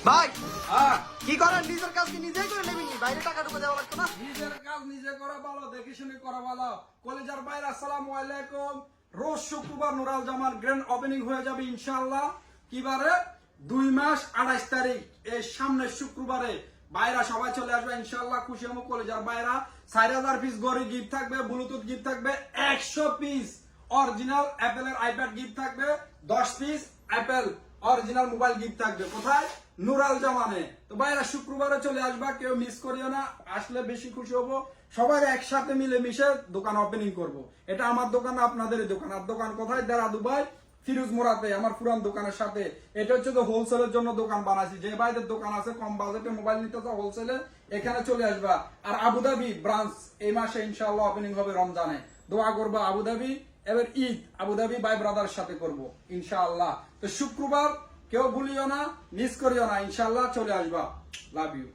ভাই হ্যাঁ, কি করেন? নিজের কাজ কি নিজেই করে নেবেন, বাইরে টাকা ঢুকে দেওয়া লাগতো না? নিজের কাজ নিজে করা ভালো, দেখে শুনে করা ভালো। কলেজার বাইরে আসসালামু আলাইকুম। রোজ শুক্রবার নুরাল জামার গ্র্যান্ড ওপেনিং হয়ে যাবে ইনশাআল্লাহ। কিবারে 2 মাস 28 তারিখ, এই সামনের শুক্রবারে বাইরা সবাই চলে আসবে ইনশাআল্লাহ। খুশি হবো। কলেজার বাইরা 4000 পিস গড়ি গিফট থাকবে, ব্লুটুথ গিফট থাকবে, 100 পিস অরিজিনাল অ্যাপেলের আইপ্যাড গিফট থাকবে, 10 piece Apple original mobile gift থাকবে। কোথায়? নুরাল জামানে। তো ভাইরা শুক্রবারে চলে আসবা, কেউ মিস করিও না। আসলে বেশি খুশি হবো। সবাই একসাথে মিলে মিশে দোকান ওপেনিং করব। এটা আমার দোকান, আপনাদের দোকান। আর দোকান কোথায়? দেরা দুবাই ফিরোজ মোড়াতে, আমার পুরান দোকানের সাথে। এটা হচ্ছে তো হোলসেলের জন্য দোকান বানাইছি। যে ভাইদের দোকান আছে কম বাজেটে মোবাইল নিতে চাও হোলসেলে, এখানে চলে আসবা। আর আবুধাবি ব্রাঞ্চ এই মাসে ইনশাআল্লাহ ওপেনিং হবে রমজানে। দোয়া করবা আবুধাবি, এবার ঈদ আবুধাবি বাই ব্রাদার সাথে করব ইনশাআল্লাহ। তো শুক্রবার কেউ ভুলিও না, মিস করিও না, ইনশাআল্লাহ চলে আসবা। Love you.